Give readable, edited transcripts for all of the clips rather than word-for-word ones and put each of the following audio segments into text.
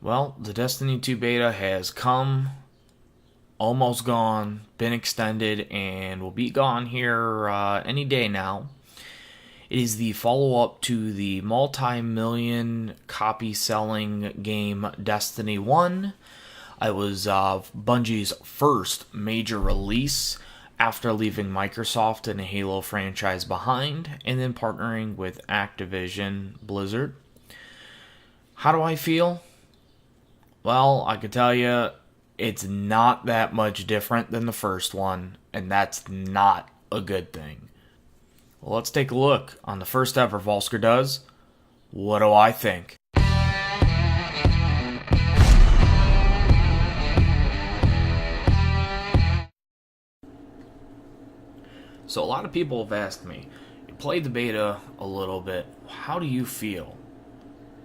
Well, the Destiny 2 beta has come, almost gone, been extended, and will be gone here any day now. It is the follow up to the multi million copy selling game Destiny 1. It was Bungie's first major release after leaving Microsoft and the Halo franchise behind and then partnering with Activision Blizzard. How do I feel? Well, I can tell you, it's not that much different than the first one, and that's not a good thing. Well, let's take a look on the first ever Vulsker Does. What do I think? So a lot of people have asked me, you played the beta a little bit, how do you feel?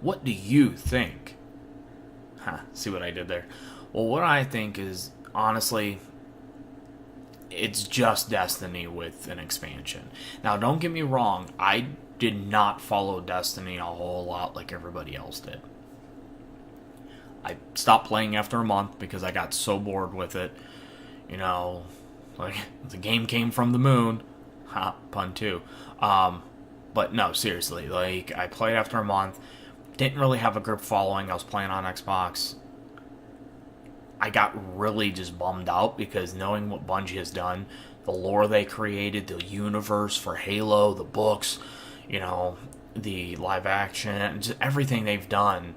What do you think? See what I did there? Well, what I think is, honestly, it's just Destiny with an expansion. Now, don't get me wrong, I did not follow Destiny a whole lot like everybody else did. I stopped playing after a month because I got so bored with it. You know, like, the game came from the moon. Ha, pun too. But no, seriously, like, I played after a month. Didn't really have a group following. I was playing on Xbox. I got really just bummed out because knowing what Bungie has done, the lore they created, the universe for Halo, the books, you know, the live action, just everything they've done.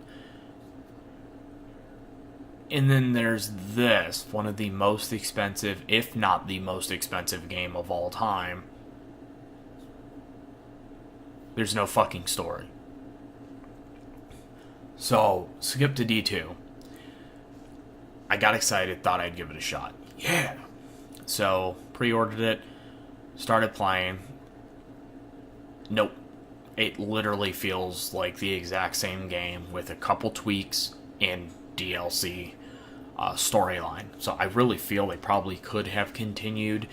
And then there's this, one of the most expensive, if not the most expensive game of all time. There's no fucking story. So, skip to D2. I got excited, thought I'd give it a shot. Yeah! So, pre-ordered it, started playing. Nope. It literally feels like the exact same game with a couple tweaks and DLC storyline. So I really feel they probably could have continued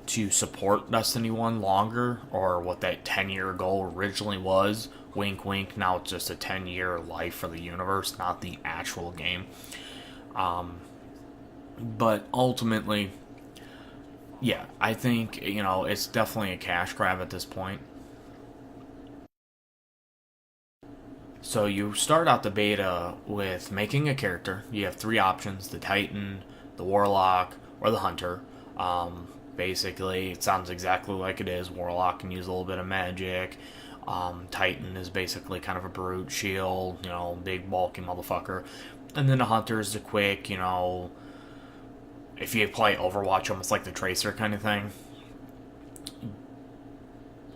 to support Destiny 1 longer, or what that 10-year goal originally was. Wink, wink. Now it's just a 10-year life for the universe, not the actual game. But ultimately, yeah, I think, you know, it's definitely a cash grab at this point. So you start out the beta with making a character. You have three options: the Titan, the Warlock, or the Hunter. Basically, it sounds exactly like it is. Warlock can use a little bit of magic. Titan is basically kind of a brute shield, you know, big bulky motherfucker. And then the Hunter is the quick, you know, if you play Overwatch, almost like the Tracer kind of thing.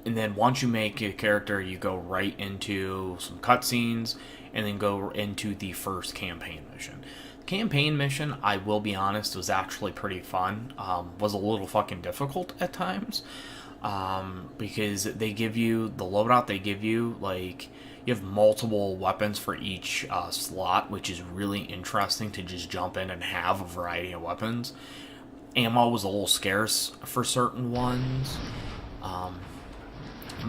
And then once you make a character, you go right into some cutscenes, and then go into the first campaign mission. Campaign mission, I will be honest, was actually pretty fun. Was a little fucking difficult at times. Because they give you, the loadout they give you, like, you have multiple weapons for each slot, which is really interesting to just jump in and have a variety of weapons. Ammo was a little scarce for certain ones.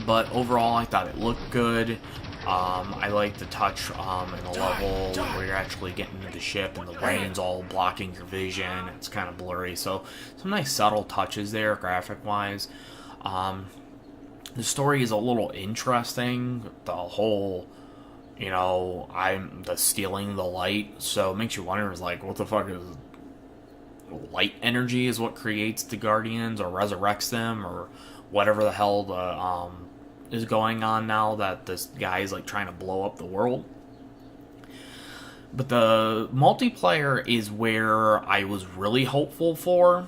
But overall, I thought it looked good. I like the touch in the level where you're actually getting into the ship and the rain's all blocking your vision. It's kind of blurry. So some nice subtle touches there, graphic-wise. The story is a little interesting. The whole, you know, I'm the stealing the light. So it makes you wonder, is like, what the fuck is light energy is what creates the Guardians or resurrects them, or whatever the hell the is going on now that this guy is like trying to blow up the world. But the multiplayer is where I was really hopeful for,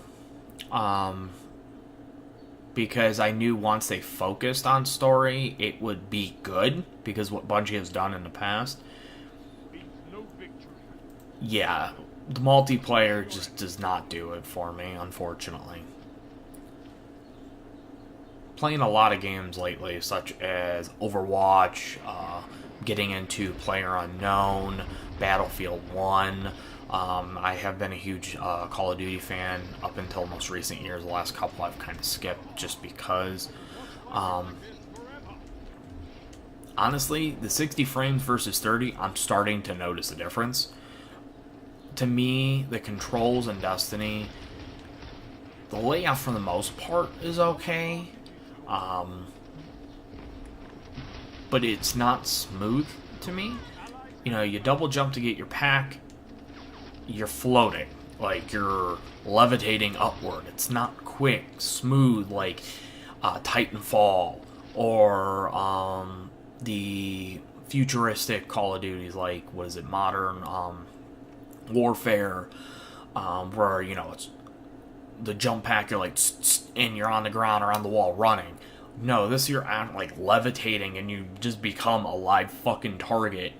because I knew once they focused on story, it would be good, because what Bungie has done in the past. Yeah, the multiplayer just does not do it for me, unfortunately. Playing a lot of games lately, such as Overwatch, getting into PlayerUnknown, Battlefield 1. I have been a huge Call of Duty fan up until most recent years. The last couple I've kind of skipped just because. honestly, the 60 frames versus 30, I'm starting to notice a difference. To me, the controls in Destiny, the layout for the most part is okay, but it's not smooth to me. You know, you double jump to get your pack, you're floating, like you're levitating upward. It's not quick, smooth like Titanfall or the futuristic Call of Duties, like what is it, Modern Warfare, where you know it's the jump pack, you're like, and you're on the ground or on the wall running. No, this you're like levitating and you just become a live fucking target.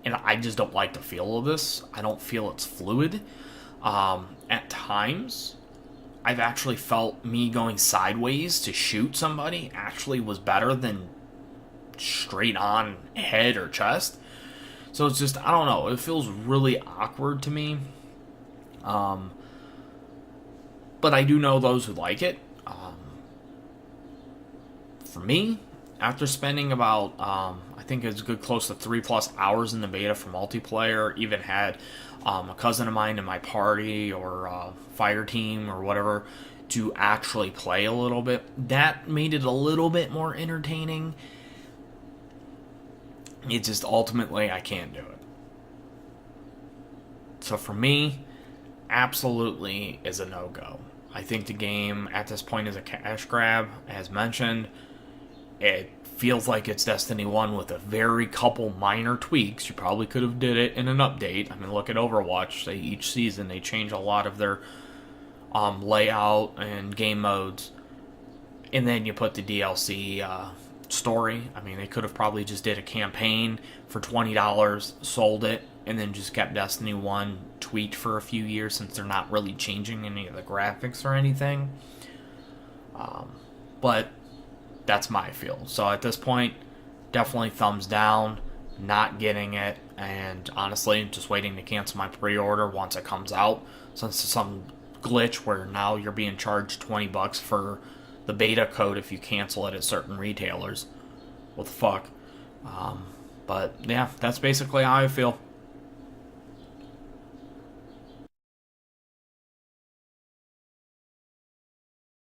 And I just don't like the feel of this. I don't feel it's fluid. At times, I've actually felt me going sideways to shoot somebody actually was better than straight on head or chest. So it's just, I don't know, it feels really awkward to me. But I do know those who like it. For me, after spending about, I think it's good close to 3+ hours in the beta for multiplayer, even had a cousin of mine in my party or fire team or whatever to actually play a little bit, that made it a little bit more entertaining. It just ultimately, I can't do it. So for me, absolutely is a no-go. I think the game at this point is a cash grab, as mentioned. It feels like it's Destiny 1 with a very couple minor tweaks. You probably could have did it in an update. I mean, look at Overwatch. Each season they change a lot of their layout and game modes. And then you put the DLC story. I mean, they could have probably just did a campaign for $20, sold it, and then just kept Destiny 1 tweaked for a few years since they're not really changing any of the graphics or anything. But that's my feel. So at this point, definitely thumbs down, not getting it, and honestly, just waiting to cancel my pre-order once it comes out, since it's some glitch where now you're being charged $20 for the beta code if you cancel it at certain retailers. What the fuck? But yeah, that's basically how I feel.